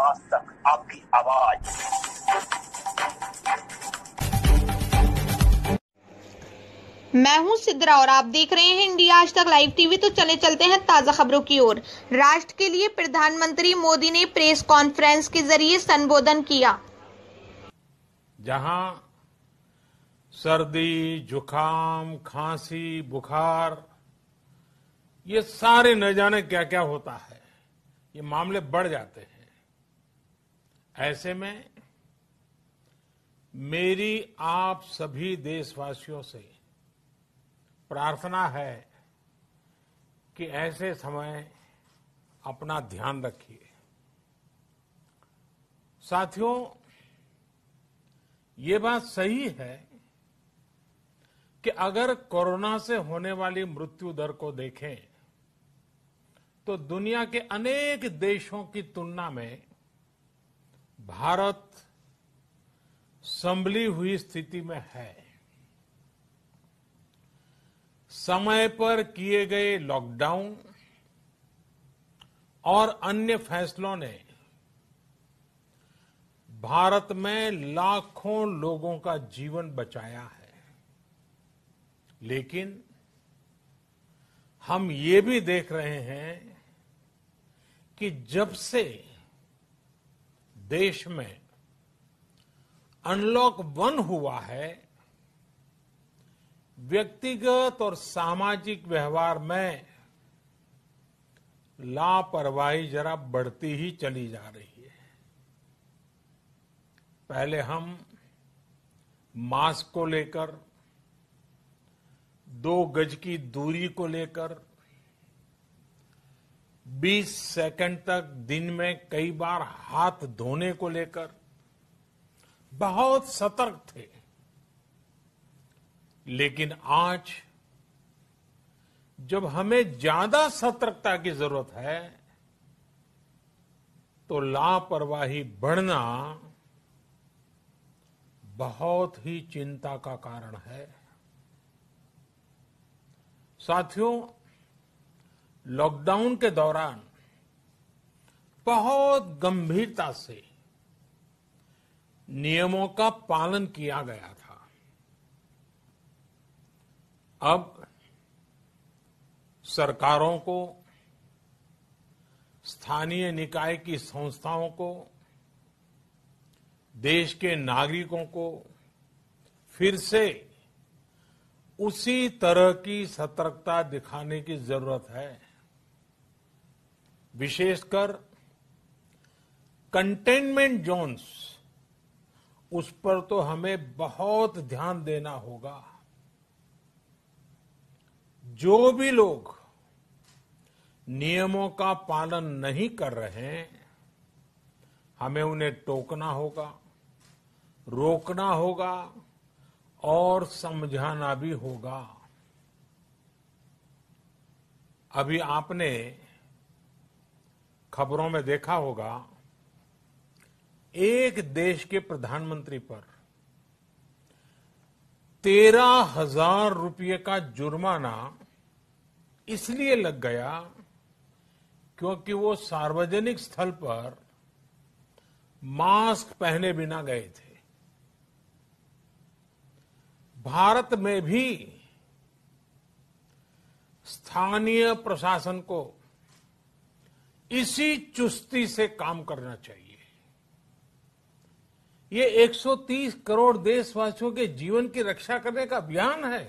आज तक आपकी आवाज। मैं हूं सिद्रा और आप देख रहे हैं इंडिया आज तक लाइव टीवी। तो चलते हैं ताजा खबरों की ओर। राष्ट्र के लिए प्रधानमंत्री मोदी ने प्रेस कॉन्फ्रेंस के जरिए संबोधन किया। जहां सर्दी, जुकाम, खांसी, बुखार, ये सारे न जाने क्या क्या होता है, ये मामले बढ़ जाते हैं। ऐसे में मेरी आप सभी देशवासियों से प्रार्थना है कि ऐसे समय अपना ध्यान रखिए। साथियों, ये बात सही है कि अगर कोरोना से होने वाली मृत्यु दर को देखें तो दुनिया के अनेक देशों की तुलना में भारत संभली हुई स्थिति में है। समय पर किए गए लॉकडाउन और अन्य फैसलों ने भारत में लाखों लोगों का जीवन बचाया है, लेकिन हम ये भी देख रहे हैं कि जब से देश में अनलॉक 1 हुआ है, व्यक्तिगत और सामाजिक व्यवहार में लापरवाही जरा बढ़ती ही चली जा रही है। पहले हम मास्क को लेकर, 2 गज की दूरी को लेकर 20 सेकंड तक दिन में कई बार हाथ धोने को लेकर बहुत सतर्क थे, लेकिन आज जब हमें ज्यादा सतर्कता की जरूरत है तो लापरवाही बढ़ना बहुत ही चिंता का कारण है। साथियों, लॉकडाउन के दौरान बहुत गंभीरता से नियमों का पालन किया गया था। अब सरकारों को, स्थानीय निकाय की संस्थाओं को, देश के नागरिकों को फिर से उसी तरह की सतर्कता दिखाने की जरूरत है। विशेषकर कंटेनमेंट जोन्स, उस पर तो हमें बहुत ध्यान देना होगा। जो भी लोग नियमों का पालन नहीं कर रहे हैं, हमें उन्हें टोकना होगा, रोकना होगा और समझाना भी होगा। अभी आपने खबरों में देखा होगा, एक देश के प्रधानमंत्री पर 13,000 रुपये का जुर्माना इसलिए लग गया क्योंकि वो सार्वजनिक स्थल पर मास्क पहने बिना गए थे। भारत में भी स्थानीय प्रशासन को इसी चुस्ती से काम करना चाहिए। ये 130 करोड़ देशवासियों के जीवन की रक्षा करने का अभियान है।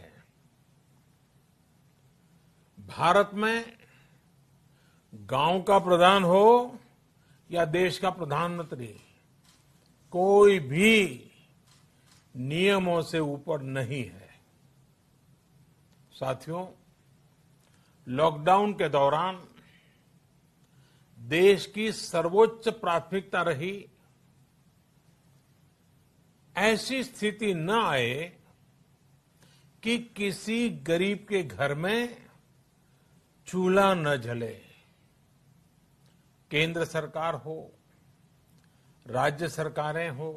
भारत में गांव का प्रधान हो या देश का प्रधानमंत्री, कोई भी नियमों से ऊपर नहीं है। साथियों, लॉकडाउन के दौरान देश की सर्वोच्च प्राथमिकता रही ऐसी स्थिति न आए कि किसी गरीब के घर में चूल्हा न जले। केंद्र सरकार हो, राज्य सरकारें हो,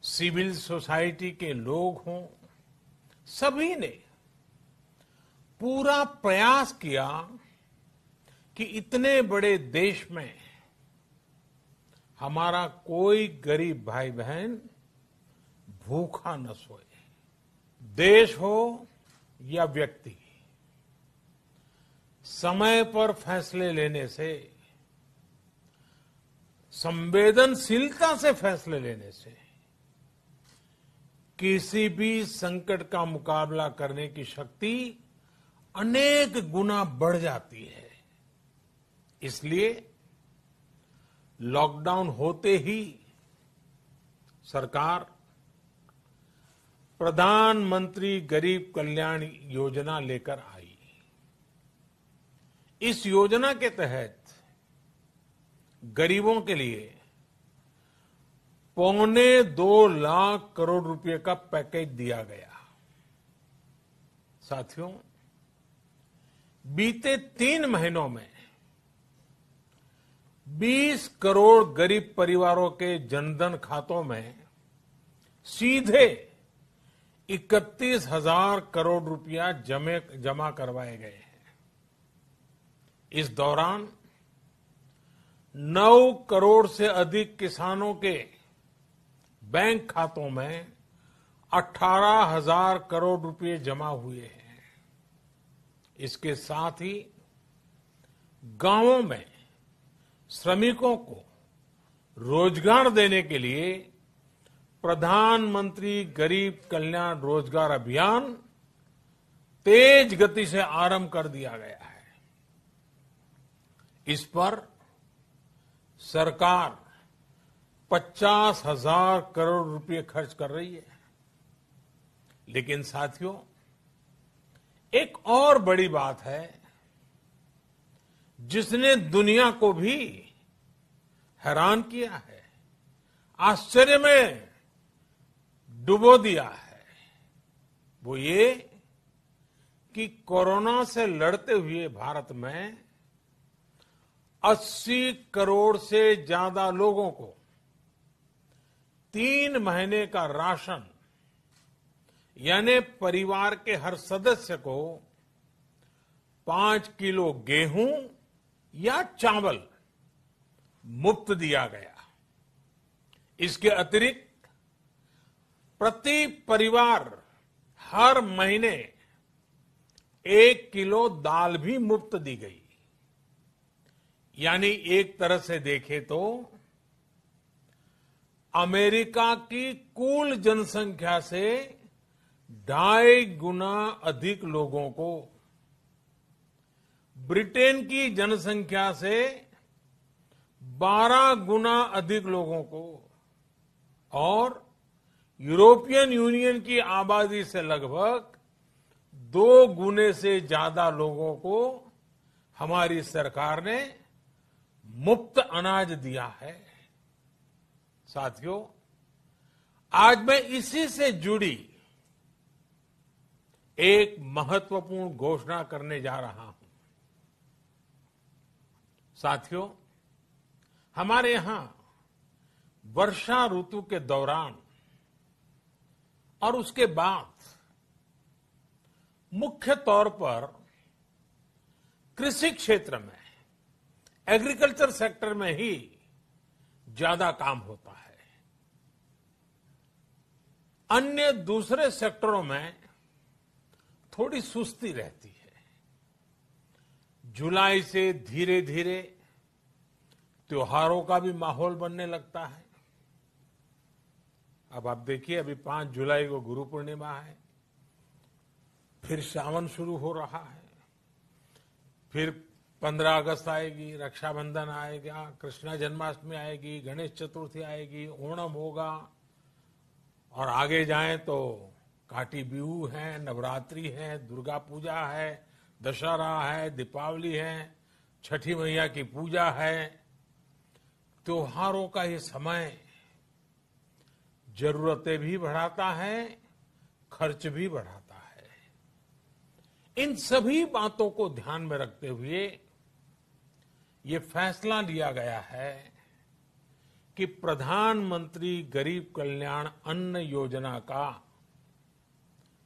सिविल सोसाइटी के लोग हों, सभी ने पूरा प्रयास किया कि इतने बड़े देश में हमारा कोई गरीब भाई बहन भूखा न सोए। देश हो या व्यक्ति, समय पर फैसले लेने से, संवेदनशीलता से फैसले लेने से किसी भी संकट का मुकाबला करने की शक्ति अनेक गुना बढ़ जाती है। इसलिए लॉकडाउन होते ही सरकार प्रधानमंत्री गरीब कल्याण योजना लेकर आई। इस योजना के तहत गरीबों के लिए 2.25 लाख करोड़ रुपए का पैकेज दिया गया। साथियों, बीते 3 महीनों में 20 करोड़ गरीब परिवारों के जनधन खातों में सीधे 31,000 करोड़ रुपया जमा करवाए गए हैं। इस दौरान 9 करोड़ से अधिक किसानों के बैंक खातों में 18,000 करोड़ रुपए जमा हुए हैं। इसके साथ ही गांवों में श्रमिकों को रोजगार देने के लिए प्रधानमंत्री गरीब कल्याण रोजगार अभियान तेज गति से आरंभ कर दिया गया है। इस पर सरकार 50,000 करोड़ रुपए खर्च कर रही है। लेकिन साथियों, एक और बड़ी बात है जिसने दुनिया को भी हैरान किया है, आश्चर्य में डुबो दिया है। वो ये कि कोरोना से लड़ते हुए भारत में 80 करोड़ से ज्यादा लोगों को 3 महीने का राशन, यानी परिवार के हर सदस्य को 5 किलो गेहूं या चावल मुफ्त दिया गया। इसके अतिरिक्त प्रति परिवार हर महीने 1 किलो दाल भी मुफ्त दी गई। यानी एक तरह से देखें तो अमेरिका की कुल जनसंख्या से 2.5 गुना अधिक लोगों को, ब्रिटेन की जनसंख्या से 12 गुना अधिक लोगों को और यूरोपियन यूनियन की आबादी से लगभग 2 गुने से ज्यादा लोगों को हमारी सरकार ने मुफ्त अनाज दिया है। साथियों, आज मैं इसी से जुड़ी एक महत्वपूर्ण घोषणा करने जा रहा हूं। साथियों, हमारे यहां वर्षा ऋतु के दौरान और उसके बाद मुख्य तौर पर कृषि क्षेत्र में, एग्रीकल्चर सेक्टर में ही ज्यादा काम होता है। अन्य दूसरे सेक्टरों में थोड़ी सुस्ती रहती है। जुलाई से धीरे धीरे त्योहारों का भी माहौल बनने लगता है। अब आप देखिए, अभी 5 जुलाई को गुरु पूर्णिमा है, फिर सावन शुरू हो रहा है, फिर 15 अगस्त आएगी, रक्षाबंधन आएगा, कृष्ण जन्माष्टमी आएगी, गणेश चतुर्थी आएगी, ओणम होगा और आगे जाएं तो काटी बिहू है, नवरात्रि है, दुर्गा पूजा है, दशहरा है, दीपावली है, छठी मैया की पूजा है। त्योहारों का ये समय जरूरतें भी बढ़ाता है, खर्च भी बढ़ाता है। इन सभी बातों को ध्यान में रखते हुए ये फैसला लिया गया है कि प्रधानमंत्री गरीब कल्याण अन्न योजना का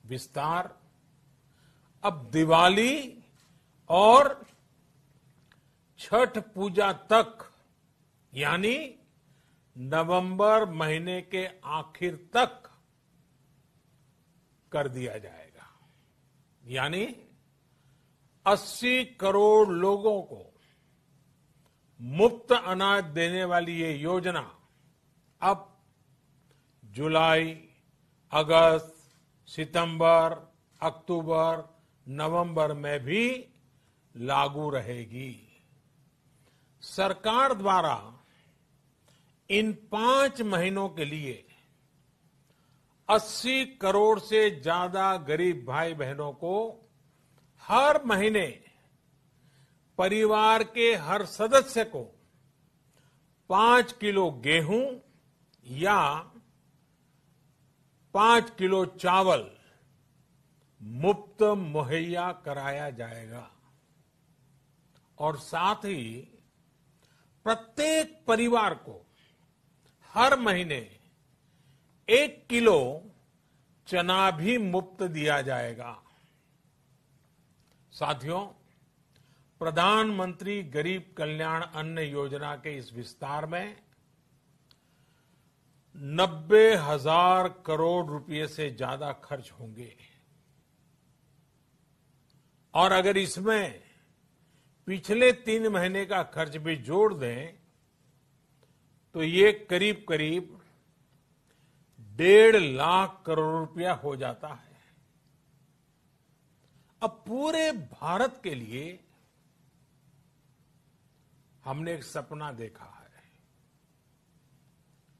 विस्तार अब दिवाली और छठ पूजा तक, यानी नवंबर महीने के आखिर तक कर दिया जाएगा। यानी 80 करोड़ लोगों को मुफ्त अनाज देने वाली ये योजना अब जुलाई, अगस्त, सितंबर, अक्टूबर, नवंबर में भी लागू रहेगी। सरकार द्वारा इन 5 महीनों के लिए 80 करोड़ से ज्यादा गरीब भाई बहनों को हर महीने परिवार के हर सदस्य को 5 किलो गेहूं या 5 किलो चावल मुफ्त मुहैया कराया जाएगा और साथ ही प्रत्येक परिवार को हर महीने 1 किलो चना भी मुफ्त दिया जाएगा। साथियों, प्रधानमंत्री गरीब कल्याण अन्न योजना के इस विस्तार में 90,000 करोड़ रुपए से ज्यादा खर्च होंगे और अगर इसमें पिछले 3 महीने का खर्च भी जोड़ दें तो ये करीब करीब 1.5 लाख करोड़ रुपया हो जाता है। अब पूरे भारत के लिए हमने एक सपना देखा है।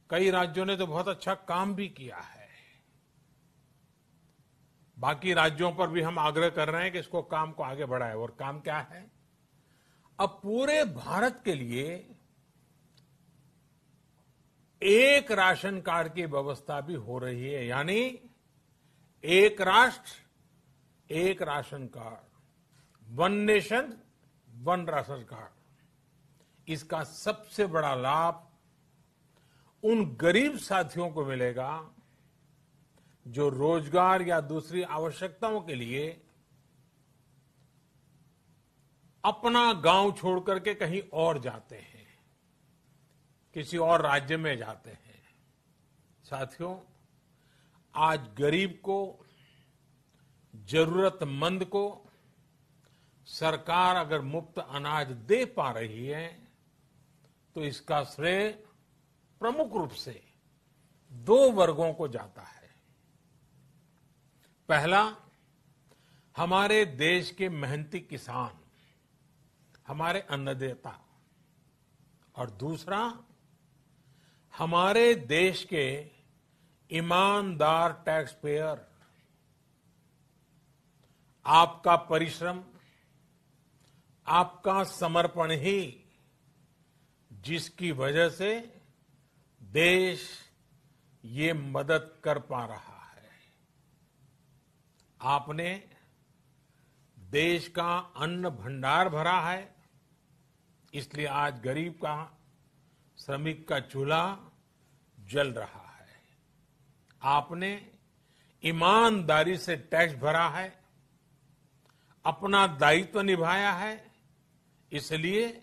कई राज्यों ने तो बहुत अच्छा काम भी किया है। बाकी राज्यों पर भी हम आग्रह कर रहे हैं कि इसको काम को आगे बढ़ाएं। और काम क्या है? अब पूरे भारत के लिए एक राशन कार्ड की व्यवस्था भी हो रही है। यानी एक राष्ट्र एक ration card, 1 nation 1 ration card. इसका सबसे बड़ा लाभ उन गरीब साथियों को मिलेगा जो रोजगार या दूसरी आवश्यकताओं के लिए अपना गांव छोड़ करके कहीं और जाते हैं, किसी और राज्य में जाते हैं। साथियों, आज गरीब को, जरूरतमंद को सरकार अगर मुफ्त अनाज दे पा रही है तो इसका श्रेय प्रमुख रूप से 2 वर्गों को जाता है। पहला, हमारे देश के मेहनती किसान, हमारे अन्नदाता, और दूसरा हमारे देश के ईमानदार टैक्स पेयर। आपका परिश्रम, आपका समर्पण ही जिसकी वजह से देश ये मदद कर पा रहा है। आपने देश का अन्न भंडार भरा है, इसलिए आज गरीब का, श्रमिक का चूल्हा जल रहा है। आपने ईमानदारी से टैक्स भरा है, अपना दायित्व निभाया है, इसलिए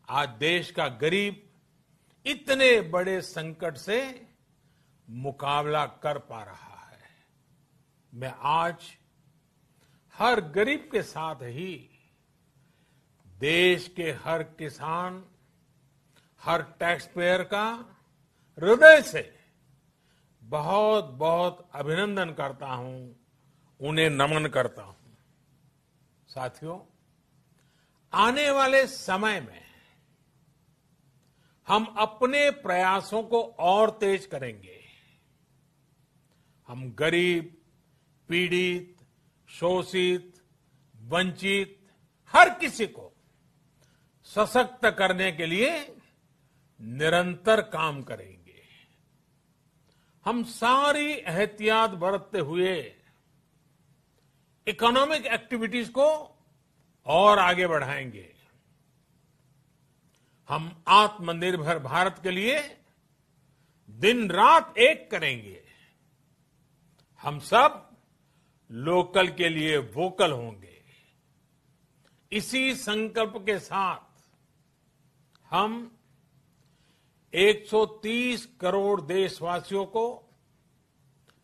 आज देश का गरीब इतने बड़े संकट से मुकाबला कर पा रहा है। मैं आज हर गरीब के साथ ही देश के हर किसान, हर टैक्स पेयर का हृदय से बहुत बहुत अभिनंदन करता हूं, उन्हें नमन करता हूं। साथियों, आने वाले समय में हम अपने प्रयासों को और तेज करेंगे। हम गरीब, पीड़ित, शोषित, वंचित हर किसी को सशक्त करने के लिए निरंतर काम करेंगे। हम सारी एहतियात बरतते हुए इकोनॉमिक एक्टिविटीज को और आगे बढ़ाएंगे। हम आत्मनिर्भर भारत के लिए दिन रात एक करेंगे। हम सब लोकल के लिए वोकल होंगे। इसी संकल्प के साथ हम 130 करोड़ देशवासियों को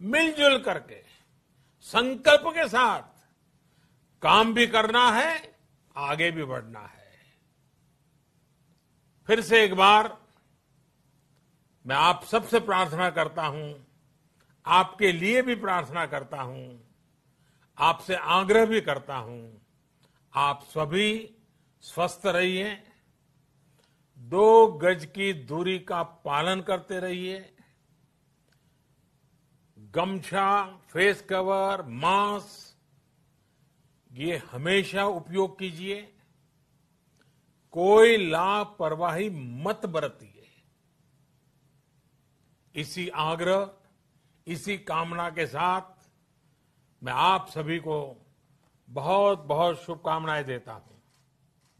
मिलजुल करके संकल्प के साथ काम भी करना है, आगे भी बढ़ना है। फिर से एक बार मैं आप सबसे प्रार्थना करता हूं, आपके लिए भी प्रार्थना करता हूं, आपसे आग्रह भी करता हूं, आप सभी स्वस्थ रहिए, 2 गज की दूरी का पालन करते रहिए, गमछा, फेस कवर, मास्क ये हमेशा उपयोग कीजिए, कोई लापरवाही मत बरतिए। इसी आग्रह, इसी कामना के साथ मैं आप सभी को बहुत बहुत शुभकामनाएं देता हूं।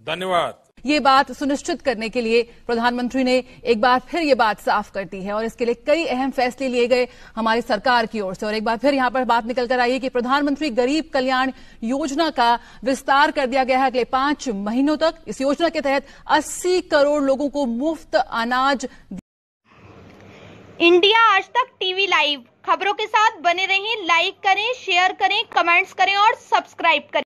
धन्यवाद। ये बात सुनिश्चित करने के लिए प्रधानमंत्री ने एक बार फिर ये बात साफ कर दी है और इसके लिए कई अहम फैसले लिए गए हमारी सरकार की ओर से। और एक बार फिर यहां पर बात निकल कर आई है कि प्रधानमंत्री गरीब कल्याण योजना का विस्तार कर दिया गया है अगले 5 महीनों तक। इस योजना के तहत 80 करोड़ लोगों को मुफ्त अनाज। इंडिया आज तक टीवी लाइव खबरों के साथ बने रहें, लाइक करें, शेयर करें, कमेंट्स करें और सब्सक्राइब करें।